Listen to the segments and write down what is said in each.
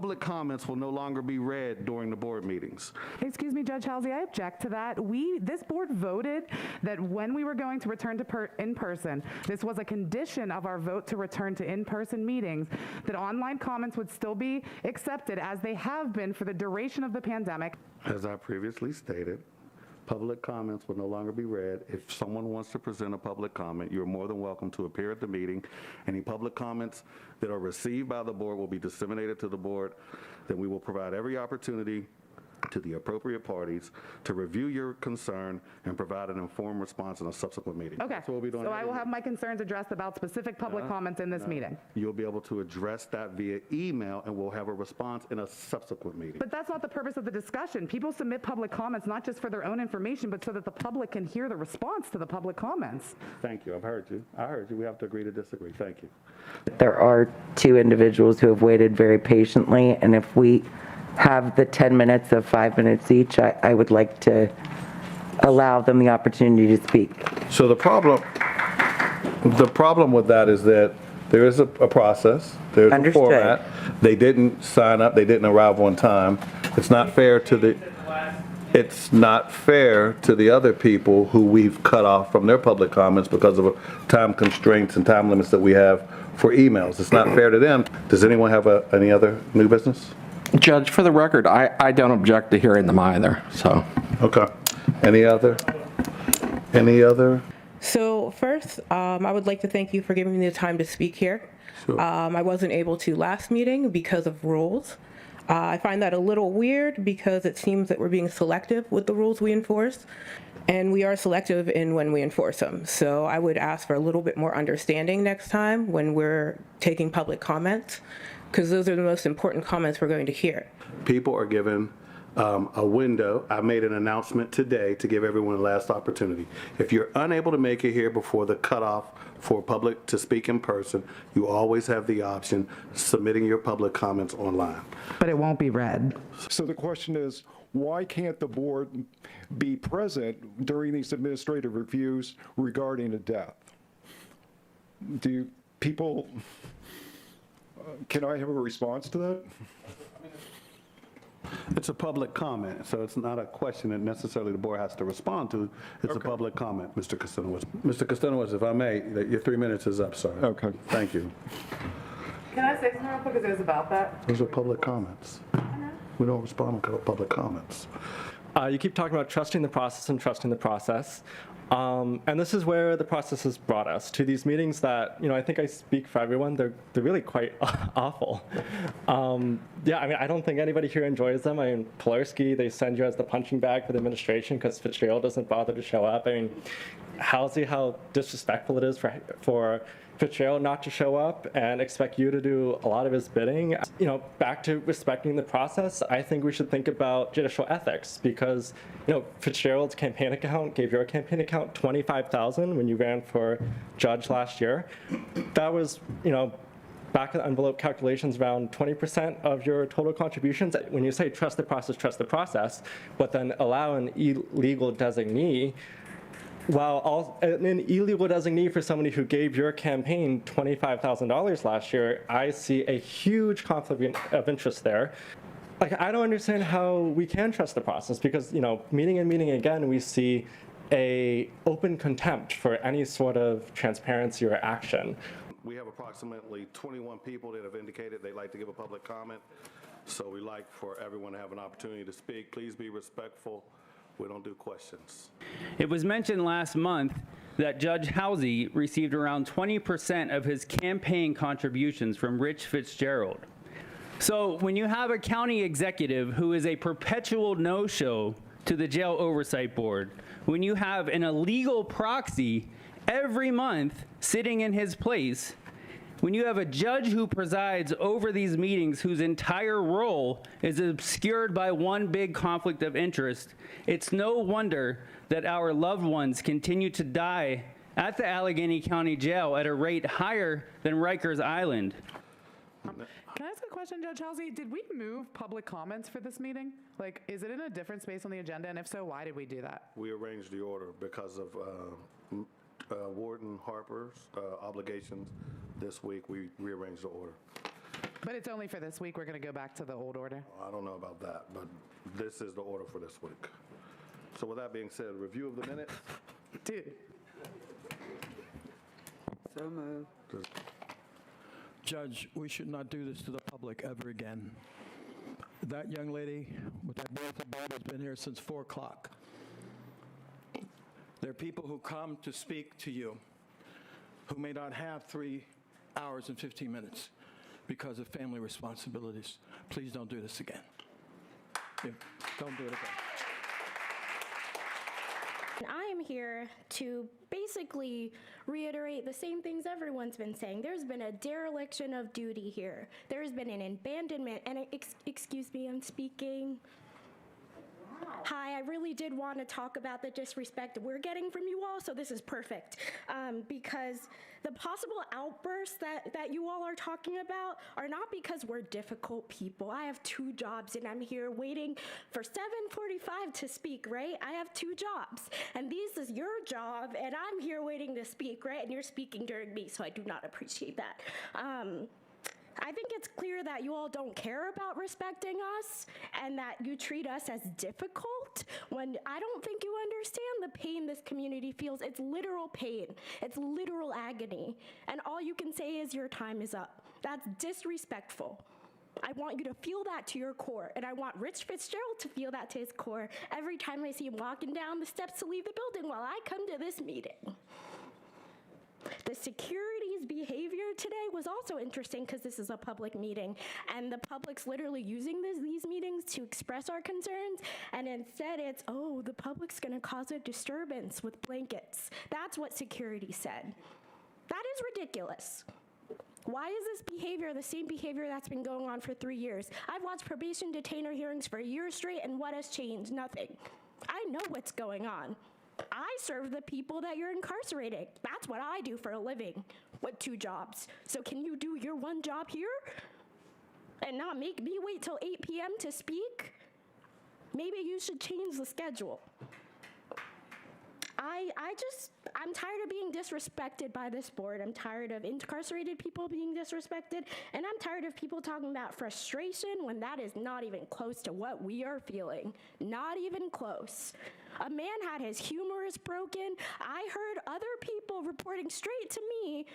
public comments will no longer be read during the board meetings. Excuse me, Judge Howsie, I object to that. This board voted that when we were going to return to in-person, this was a condition of our vote to return to in-person meetings, that online comments would still be accepted as they have been for the duration of the pandemic. As I previously stated, public comments will no longer be read. If someone wants to present a public comment, you're more than welcome to appear at the meeting. Any public comments that are received by the board will be disseminated to the board. Then we will provide every opportunity to the appropriate parties to review your concern and provide an informed response in a subsequent meeting. Okay, That's what we'll be doing. so I will have my concerns addressed about specific public comments in this meeting. You'll be able to address that via email, and we'll have a response in a subsequent meeting. But that's not the purpose of the discussion. People submit public comments not just for their own information, but so that the public can hear the response to the public comments. Thank you. I've heard you. I heard you. We have to agree to disagree. Thank you. There are two individuals who have waited very patiently, and if we have the 10 minutes of 5 minutes each, I would like to allow them the opportunity to speak. So the problem with that is that there is a process, there's a Understood. format. They didn't sign up, they didn't arrive on time. It's not fair to the other people who we've cut off from their public comments because of time constraints and time limits that we have for emails. It's not fair to them. Does anyone have any other new business? Judge, for the record, I don't object to hearing them either, so. Okay. Any other? So first, I would like to thank you for giving me the time to speak here. Sure. I wasn't able to last meeting because of rules. I find that a little weird because it seems that we're being selective with the rules we enforce, and we are selective in when we enforce them. So I would ask for a little bit more understanding next time when we're taking public comments, because those are the most important comments we're going to hear. People are given a window. I made an announcement today to give everyone a last opportunity. If you're unable to make it here before the cutoff for public to speak in person, you always have the option of submitting your public comments online. But it won't be read. So the question is, why can't the board be present during these administrative reviews regarding a death? Do people, can I have a response to that? It's a public comment, so it's not a question that necessarily the board has to respond to. It's a public comment, Mr. Kucinowicz. Mr. Kucinowicz, if I may, your 3 minutes is up, sir. Okay. Thank you. Can I say something real quick? Because it was about that. Those are public comments. We don't respond to public comments. You keep talking about trusting the process and trusting the process. And this is where the process has brought us to these meetings that, I think I speak for everyone. They're really quite awful. Yeah, I mean, I don't think anybody here enjoys them. I mean, Polarski, they send you as the punching bag for the administration because Fitzgerald doesn't bother to show up. I mean, Howsie, how disrespectful it is for Fitzgerald not to show up and expect you to do a lot of his bidding. Back to respecting the process, I think we should think about judicial ethics because, Fitzgerald's campaign account gave your campaign account $25,000 when you ran for judge last year. That was, back of the envelope calculations around 20% of your total contributions. When you say trust the process, but then allow an illegal designee, while an illegal designee for somebody who gave your campaign $25,000 last year, I see a huge conflict of interest there. I don't understand how we can trust the process because, meeting and meeting again, we see a open contempt for any sort of transparency or action. We have approximately 21 people that have indicated they'd like to give a public comment. So we like for everyone to have an opportunity to speak. Please be respectful. We don't do questions. It was mentioned last month that Judge Howsie received around 20% of his campaign contributions from Rich Fitzgerald. So when you have a county executive who is a perpetual no-show to the jail oversight board, when you have an illegal proxy every month sitting in his place, when you have a judge who presides over these meetings whose entire role is obscured by one big conflict of interest, it's no wonder that our loved ones continue to die at the Allegheny County Jail at a rate higher than Rikers Island. Can I ask a question, Judge Howsie? Did we move public comments for this meeting? Is it in a different space on the agenda? And if so, why did we do that? We arranged the order because of Warden Harper's obligations this week. We rearranged the order. But it's only for this week. We're going to go back to the old order. I don't know about that, but this is the order for this week. So with that being said, review of the minutes. Dude. So moved. Judge, we should not do this to the public ever again. That young lady with that beautiful bob has been here since 4 o'clock. There are people who come to speak to you who may not have 3 hours and 15 minutes because of family responsibilities. Please don't do this again. Yeah, don't do it again. I am here to basically reiterate the same things everyone's been saying. There's been a dereliction of duty here. There's been an abandonment, and excuse me, I'm speaking. Hi, I really did want to talk about the disrespect we're getting from you all, so this is perfect. Because the possible outbursts that you all are talking about are not because we're difficult people. I have 2 jobs, and I'm here waiting for 7:45 to speak, right? I have 2 jobs, and this is your job, and I'm here waiting to speak, right? And you're speaking during me, so I do not appreciate that. I think it's clear that you all don't care about respecting us and that you treat us as difficult when I don't think you understand the pain this community feels. It's literal pain. It's literal agony. And all you can say is your time is up. That's disrespectful. I want you to feel that to your core, and I want Rich Fitzgerald to feel that to his core every time I see him walking down the steps to leave the building while I come to this meeting. The security's behavior today was also interesting because this is a public meeting, and the public's literally using these meetings to express our concerns, and instead it's, oh, the public's going to cause a disturbance with blankets. That's what security said. That is ridiculous. Why is this behavior the same behavior that's been going on for 3 years? I've watched probation detainer hearings for a year straight, and what has changed? Nothing. I know what's going on. I serve the people that you're incarcerating. That's what I do for a living with 2 jobs. So can you do your 1 job here and not make me wait till 8 p.m. to speak? Maybe you should change the schedule. I'm tired of being disrespected by this board. I'm tired of incarcerated people being disrespected, and I'm tired of people talking about frustration when that is not even close to what we are feeling. Not even close. A man had his humerus broken. I heard other people reporting straight to me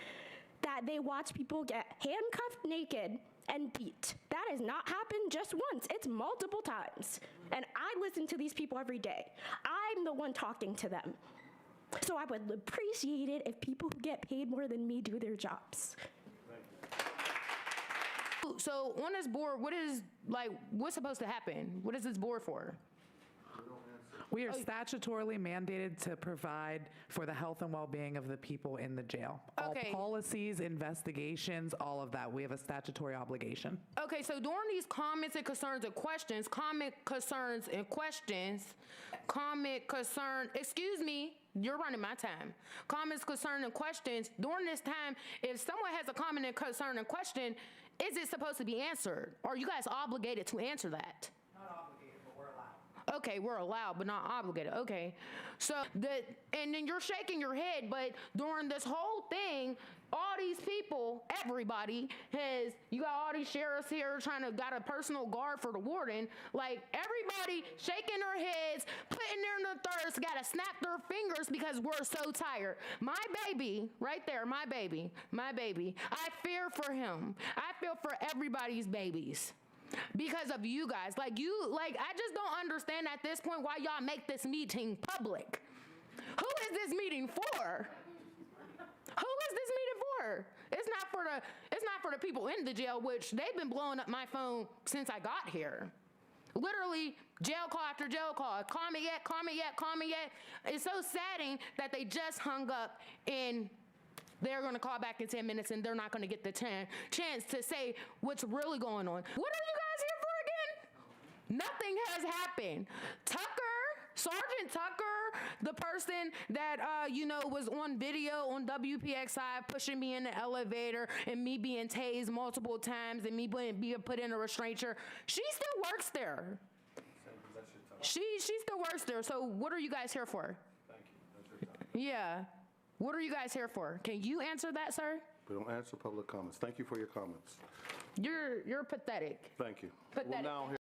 that they watch people get handcuffed naked and beat. That has not happened just once. It's multiple times. And I listen to these people every day. I'm the one talking to them. So I would appreciate it if people who get paid more than me do their jobs. So on this board, what's supposed to happen? What is this board for? We are statutorily mandated to provide for the health and well-being of the people in the jail. Okay. All policies, investigations, all of that. We have a statutory obligation. Okay, so during these comments and concerns and questions, excuse me, you're running my time. Comments, concern, and questions. During this time, if someone has a comment and concern and question, is it supposed to be answered? Or are you guys obligated to answer that? Not obligated, but we're allowed. Okay, we're allowed, but not obligated. Okay. So and then you're shaking your head, but during this whole thing, all these people, everybody you got all these sheriffs here got a personal guard for the warden. Like, everybody shaking their heads, putting their thirst, gotta snap their fingers because we're so tired. My baby, right there, my baby. I fear for him. I feel for everybody's babies. Because of you guys. I just don't understand at this point why y'all make this meeting public. Who is this meeting for? Who is this meeting for? It's not for the people in the jail, which they've been blowing up my phone since I got here. Literally, jail call after jail call. Call me yet. It's so saddening that they just hung up and they're going to call back in 10 minutes and they're not going to get the chance to say what's really going on. What are you guys here for again? Nothing has happened. Sergeant Tucker, the person that, was on video on WPXI pushing me in the elevator and me being tased multiple times and me being put in a restraint chair, she still works there. She still works there. So what are you guys here for? Thank you. That's your time. Yeah. What are you guys here for? Can you answer that, sir? We don't answer public comments. Thank you for your comments. You're pathetic. Thank you. Pathetic. We'll now hear